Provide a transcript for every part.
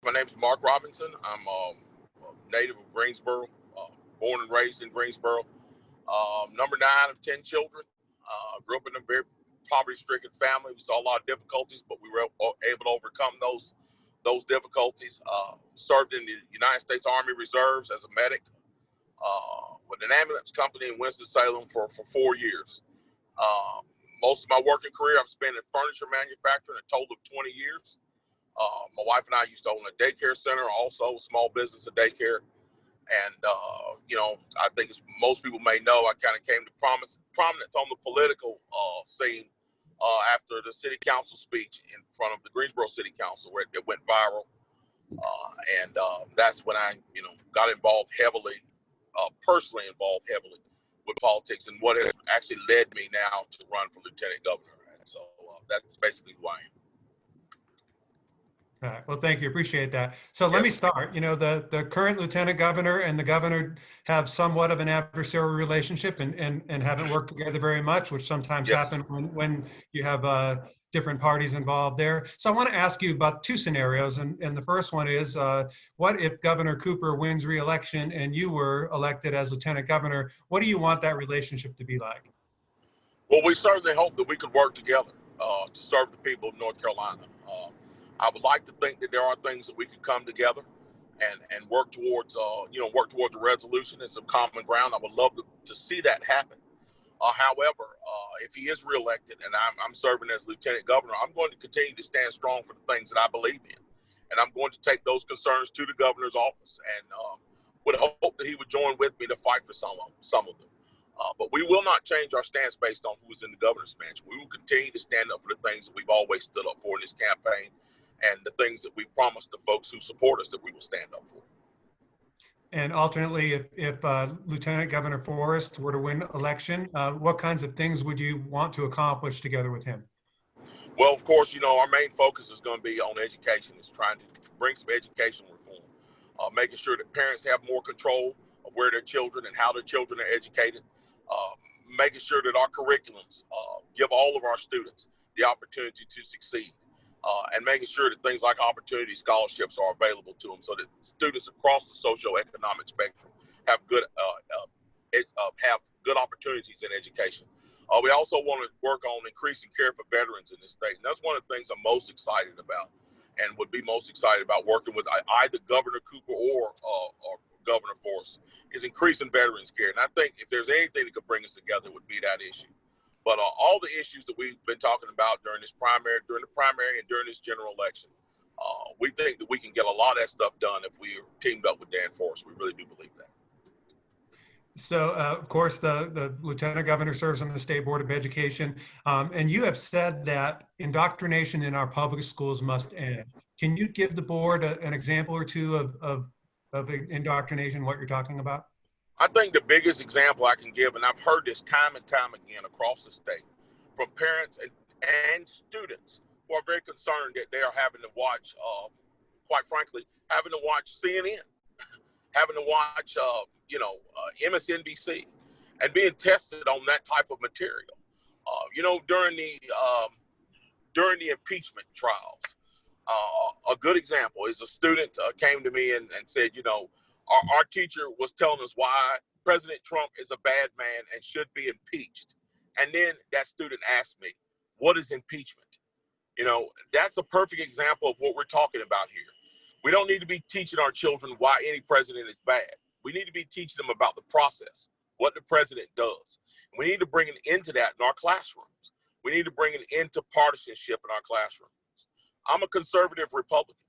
My name is Mark Robinson. I'm a native of Greensboro, born and raised in Greensboro. Number 9 of 10 children. Grew up in a very poverty-stricken family. We saw a lot of difficulties, but we were able to overcome those difficulties. Served in the United States Army Reserves as a medic with an ambulance company in Winston-Salem for 4 years. Most of my working career I've spent in furniture manufacturing, a total of 20 years. My wife and I used to own a daycare center, also a small business, a daycare. And, I think as most people may know, I kind of came to prominence on the political scene after the city council speech in front of the Greensboro City Council, where it went viral. That's when I, got involved heavily, personally involved heavily with politics, and what has actually led me now to run for lieutenant governor. And so that's basically who I am. All right. Well, thank you. Appreciate that. So let me start. The current lieutenant governor and the governor have somewhat of an adversarial relationship and haven't worked together very much, which sometimes happen when you have different parties involved there. So I want to ask you about 2 scenarios. And the first one is, what if Governor Cooper wins re-election and you were elected as lieutenant governor? What do you want that relationship to be like? Well, we certainly hope that we could work together to serve the people of North Carolina. I would like to think that there are things that we could come together and work towards, work towards a resolution and some common ground. I would love to see that happen. However, if he is reelected and I'm serving as lieutenant governor, I'm going to continue to stand strong for the things that I believe in. And I'm going to take those concerns to the governor's office and would hope that he would join with me to fight for some of them. But we will not change our stance based on who's in the governor's mansion. We will continue to stand up for the things that we've always stood up for in this campaign, and the things that we promised the folks who support us that we will stand up for. And alternately, if Lieutenant Governor Forrest were to win election, what kinds of things would you want to accomplish together with him? Well, of course, our main focus is going to be on education. It's trying to bring some education reform, making sure that parents have more control of where their children and how their children are educated, making sure that our curriculums give all of our students the opportunity to succeed. And making sure that things like opportunity scholarships are available to them so that students across the socioeconomic spectrum have good opportunities in education. We also want to work on increasing care for veterans in this state. And that's one of the things I'm most excited about and would be most excited about working with either Governor Cooper or Governor Forrest is increasing veterans care. And I think if there's anything that could bring us together, it would be that issue. But all the issues that we've been talking about during the primary and during this general election, we think that we can get a lot of that stuff done if we are teamed up with Dan Forrest. We really do believe that. So, of course, the Lieutenant Governor serves on the State Board of Education, and you have said that indoctrination in our public schools must end. Can you give the board an example or two of indoctrination, what you're talking about? I think the biggest example I can give, and I've heard this time and time again across the state, from parents and students who are very concerned that they are having to watch, quite frankly, having to watch CNN, having to watch, MSNBC, and being tested on that type of material. During the impeachment trials, a good example is a student came to me and said, our teacher was telling us why President Trump is a bad man and should be impeached. And then that student asked me, what is impeachment? That's a perfect example of what we're talking about here. We don't need to be teaching our children why any president is bad. We need to be teaching them about the process, what the president does. We need to bring an end to that in our classrooms. We need to bring an end to partisanship in our classrooms. I'm a conservative Republican,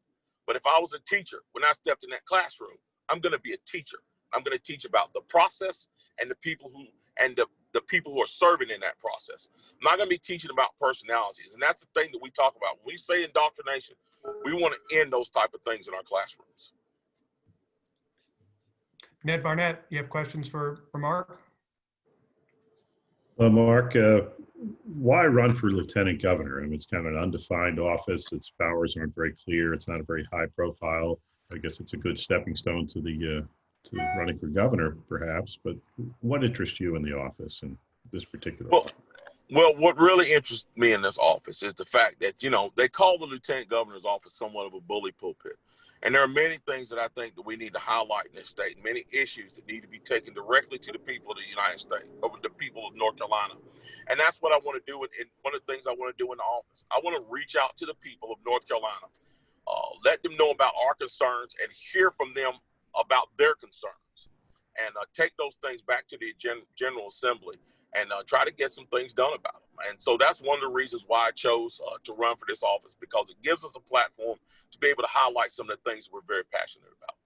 but if I was a teacher, when I stepped in that classroom, I'm going to be a teacher. I'm going to teach about the process and the people who are serving in that process. I'm not going to be teaching about personalities. And that's the thing that we talk about. When we say indoctrination, we want to end those type of things in our classrooms. Ned Barnett, you have questions for Mark? Mark, why run for lieutenant governor? I mean, it's kind of an undefined office. Its powers aren't very clear. It's not a very high profile. I guess it's a good stepping stone to to running for governor, perhaps. But what interests you in the office in this particular? Well, what really interests me in this office is the fact that they call the lieutenant governor's office somewhat of a bully pulpit, And there are many things that I think that we need to highlight in this state, many issues that need to be taken directly to the people of the United States, or the people of North Carolina. And that's what I want to do. And one of the things I want to do in the office, I want to reach out to the people of North Carolina, let them know about our concerns and hear from them about their concerns, and take those things back to the General Assembly and try to get some things done about them. And so that's one of the reasons why I chose to run for this office, because it gives us a platform to be able to highlight some of the things we're very passionate about.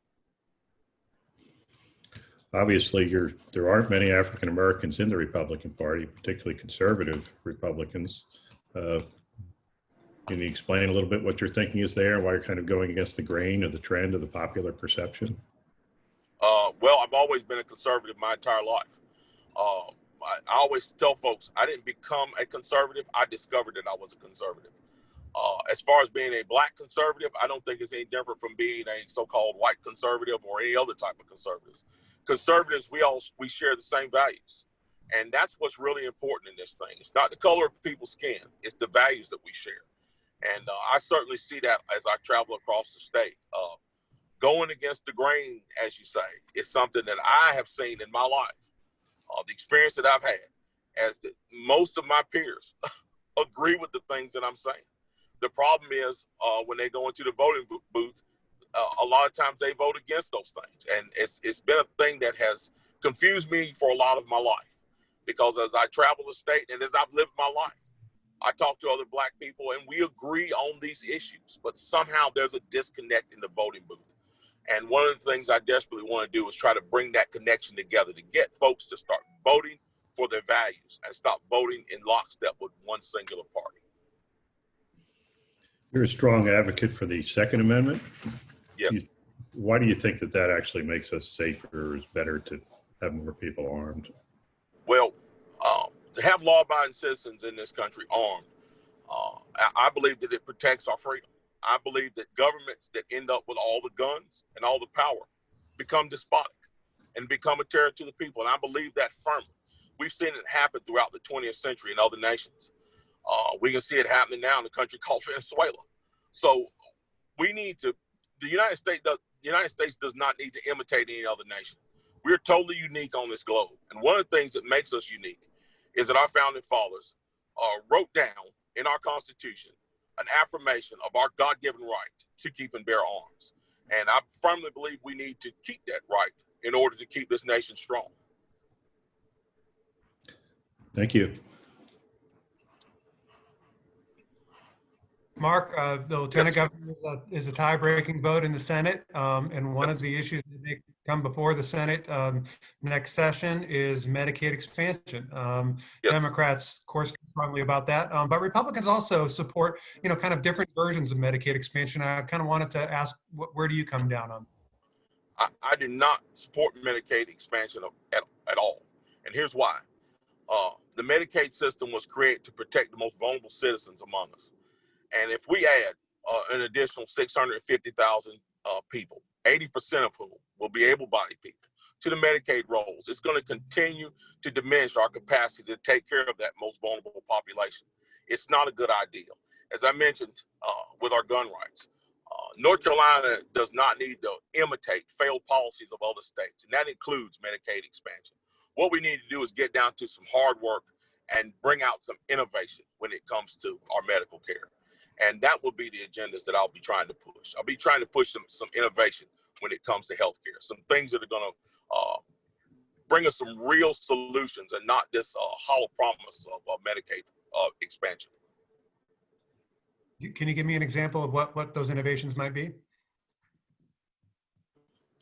Obviously, there aren't many African Americans in the Republican Party, particularly conservative Republicans. Can you explain a little bit what your thinking is there, why you're kind of going against the grain of the trend of the popular perception? Well, I've always been a conservative my entire life. I always tell folks I didn't become a conservative. I discovered that I was a conservative. As far as being a black conservative, I don't think it's any different from being a so-called white conservative or any other type of conservatives. Conservatives, we share the same values. And that's what's really important in this thing. It's not the color of people's skin. It's the values that we share. And I certainly see that as I travel across the state. Going against the grain, as you say, is something that I have seen in my life. The experience that I've had, as most of my peers agree with the things that I'm saying. The problem is when they go into the voting booth, a lot of times they vote against those things. And it's been a thing that has confused me for a lot of my life, because as I travel the state and as I've lived my life, I talk to other black people and we agree on these issues, but somehow there's a disconnect in the voting booth. And one of the things I desperately want to do is try to bring that connection together to get folks to start voting for their values and stop voting in lockstep with one singular party. You're a strong advocate for the Second Amendment. Yes. Why do you think that actually makes us safer, or is better to have more people armed? Well, to have law-abiding citizens in this country armed, I believe that it protects our freedom. I believe that governments that end up with all the guns and all the power become despotic and become a terror to the people. And I believe that firmly. We've seen it happen throughout the 20th century in other nations. We can see it happening now in a country called Venezuela. So we need to, the United States does not need to imitate any other nation. We're totally unique on this globe. And one of the things that makes us unique is that our founding fathers wrote down in our Constitution an affirmation of our God-given right to keep and bear arms. And I firmly believe we need to keep that right in order to keep this nation strong. Thank you. Mark, the Lieutenant Governor is a tie-breaking vote in the Senate, and one of the issues that may come before the Senate next session is Medicaid expansion. Democrats, of course, strongly about that, but Republicans also support, kind of different versions of Medicaid expansion. I kind of wanted to ask, where do you come down on? I do not support Medicaid expansion at all, and here's why. The Medicaid system was created to protect the most vulnerable citizens among us. And if we add an additional 650,000 people, 80% of whom will be able-bodied people, to the Medicaid rolls, it's going to continue to diminish our capacity to take care of that most vulnerable population. It's not a good idea. As I mentioned with our gun rights, North Carolina does not need to imitate failed policies of other states, and that includes Medicaid expansion. What we need to do is get down to some hard work and bring out some innovation when it comes to our medical care. And that will be the agendas that I'll be trying to push. I'll be trying to push some innovation when it comes to healthcare, some things that are going to bring us some real solutions and not this hollow promise of Medicaid expansion. Can you give me an example of what those innovations might be?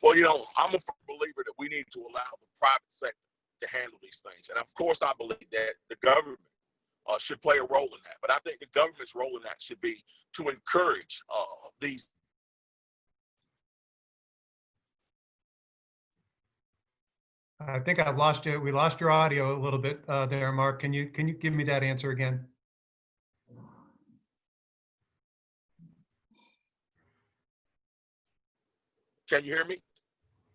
Well, I'm a firm believer that we need to allow the private sector to handle these things. And of course, I believe that the government should play a role in that. But I think the government's role in that should be to encourage these. I think I've lost you. We lost your audio a little bit there, Mark. Can you give me that answer again? Can you hear me?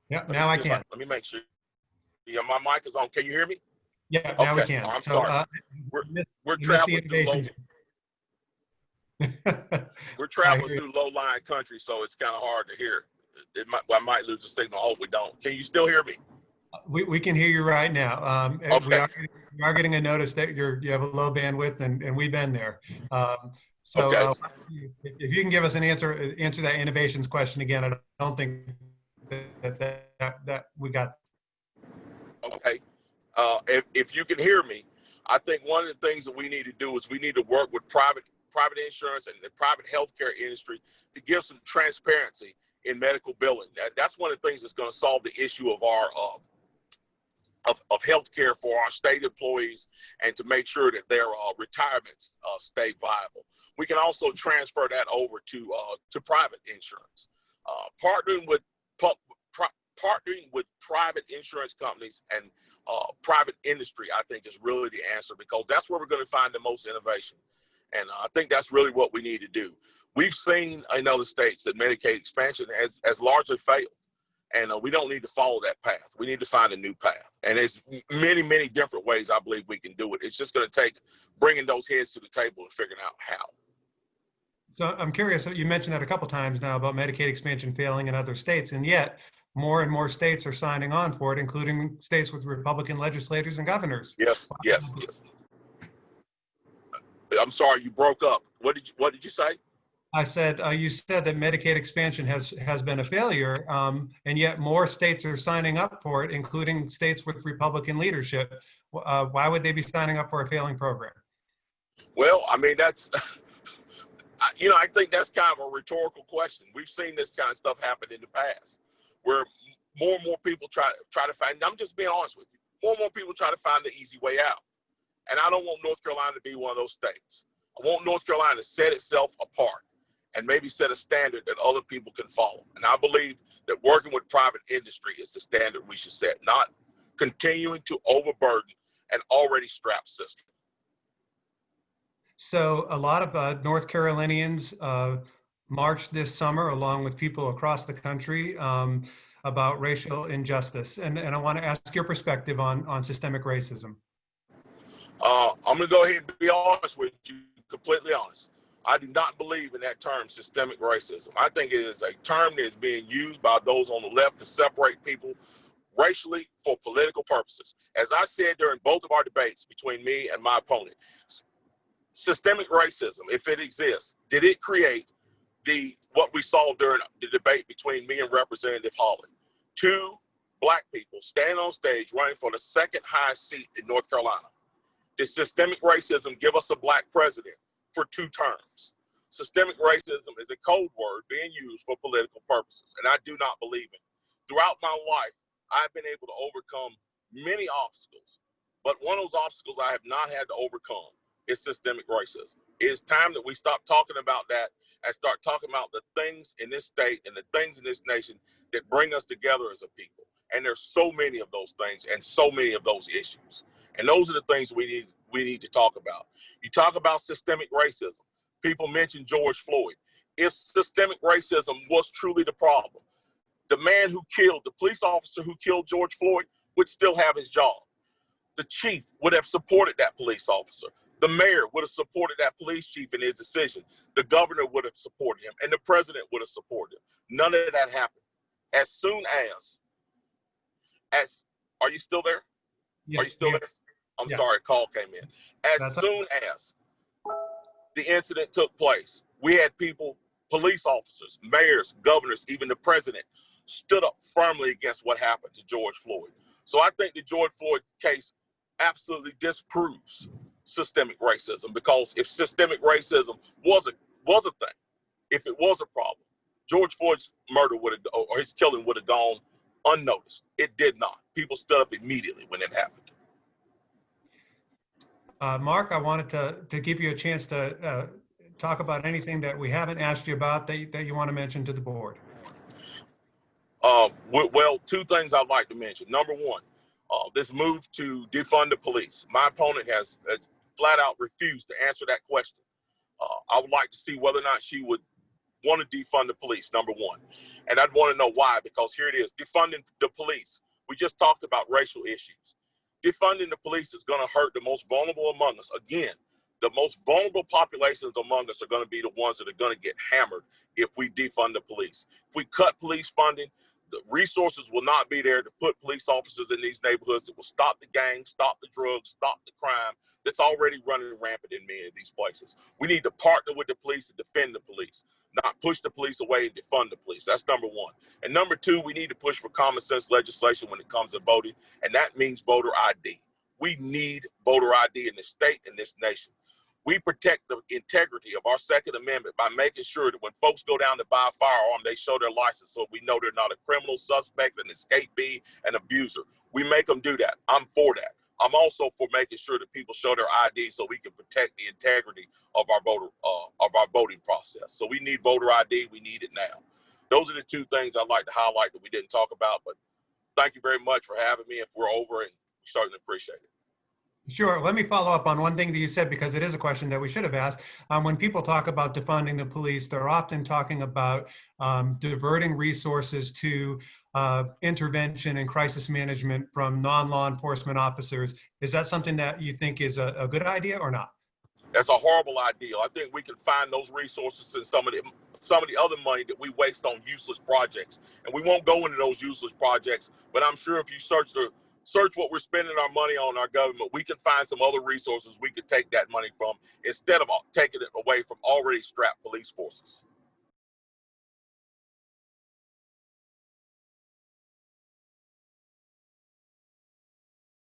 Yeah, now I can. Let me make sure. Yeah, my mic is on. Can you hear me? Yeah, now we can. I'm sorry. We're traveling through Logan. We're I traveling hear you. through low-lying country, so it's kind of hard to hear. I might lose the signal. I hope we don't. Can you still hear me? We can hear you right now. Okay. We are getting a notice that you have a low bandwidth, and we've been there. So Okay. if you can give us an answer that innovations question again, I don't think that we got. Okay. If you can hear me, I think one of the things that we need to do is we need to work with private insurance and the private healthcare industry to give some transparency in medical billing. That's one of the things that's going to solve the issue of our of healthcare for our state employees, and to make sure that their retirements stay viable. We can also transfer that over to private insurance. Partnering with private insurance companies and private industry, I think, is really the answer, because that's where we're going to find the most innovation. And I think that's really what we need to do. We've seen in other states that Medicaid expansion has largely failed. And we don't need to follow that path. We need to find a new path. And there's many, many different ways I believe we can do it. It's just going to take bringing those heads to the table and figuring out how. So I'm curious, you mentioned that a couple times now about Medicaid expansion failing in other states, and yet more and more states are signing on for it, including states with Republican legislators and governors. Yes. I'm sorry, you broke up. What did you say? I said, you said that Medicaid expansion has been a failure, and yet more states are signing up for it, including states with Republican leadership. Why would they be signing up for a failing program? Well, I mean, that's, I think that's kind of a rhetorical question. We've seen this kind of stuff happen in the past, where more and more people try to find, I'm just being honest with you, more and more people try to find the easy way out. And I don't want North Carolina to be one of those states. I want North Carolina to set itself apart and maybe set a standard that other people can follow. And I believe that working with private industry is the standard we should set, not continuing to overburden an already strapped system. So a lot of North Carolinians marched this summer, along with people across the country, about racial injustice. And I want to ask your perspective on systemic racism. I'm going to go ahead and be honest with you, completely honest. I do not believe in that term, systemic racism. I think it is a term that is being used by those on the left to separate people racially for political purposes. As I said during both of our debates between me and my opponent, systemic racism, if it exists, did it create what we saw during the debate between me and Representative Hawley? Two black people standing on stage running for the second highest seat in North Carolina. Did systemic racism give us a black president for 2 terms? Systemic racism is a code word being used for political purposes, and I do not believe it. Throughout my life, I've been able to overcome many obstacles, but one of those obstacles I have not had to overcome is systemic racism. It is time that we stop talking about that and start talking about the things in this state and the things in this nation that bring us together as a people. And there's so many of those things and so many of those issues. And those are the things we need to talk about. You talk about systemic racism. People mention George Floyd. If systemic racism was truly the problem, the man who killed, the police officer who killed George Floyd would still have his job. The chief would have supported that police officer. The mayor would have supported that police chief in his decision. The governor would have supported him, and the president would have supported him. None of that happened. As soon as are you still there? Yes, are you still there? I'm sorry, a call came in. As soon as the incident took place, we had people, police officers, mayors, governors, even the president, stood up firmly against what happened to George Floyd. So I think the George Floyd case absolutely disproves systemic racism, because if systemic racism was a thing, if it was a problem, George Floyd's murder or his killing would have gone unnoticed. It did not. People stood up immediately when it happened. Mark, I wanted to give you a chance to talk about anything that we haven't asked you about that you want to mention to the board. Well, 2 things I'd like to mention. Number 1, this move to defund the police. My opponent has flat out refused to answer that question. I would like to see whether or not she would want to defund the police, number 1. And I'd want to know why, because here it is, defunding the police. We just talked about racial issues. Defunding the police is going to hurt the most vulnerable among us. Again, The most vulnerable populations among us are going to be the ones that are going to get hammered if we defund the police. If we cut police funding, the resources will not be there to put police officers in these neighborhoods that will stop the gangs, stop the drugs, stop the crime that's already running rampant in many of these places. We need to partner with the police to defend the police, not push the police away and defund the police. That's number one. And number two, we need to push for common sense legislation when it comes to voting, and that means voter ID. We need voter ID in this state and this nation. We protect the integrity of our Second Amendment by making sure that when folks go down to buy a firearm, they show their license so we know they're not a criminal suspect, an escapee, an abuser. We make them do that. I'm for that. I'm also for making sure that people show their ID so we can protect the integrity of our voting process. So we need voter ID. We need it now. Those are the two things I'd like to highlight that we didn't talk about. But thank you very much for having me. If we're over, and we certainly appreciate it. Sure. Let me follow up on one thing that you said, because it is a question that we should have asked. When people talk about defunding the police, they're often talking about diverting resources to intervention and crisis management from non-law enforcement officers. Is that something that you think is a good idea or not? That's a horrible idea. I think we can find those resources in some of the other money that we waste on useless projects. And we won't go into those useless projects, but I'm sure if you search what we're spending our money on our government, we can find some other resources we could take that money from instead of taking it away from already strapped police forces.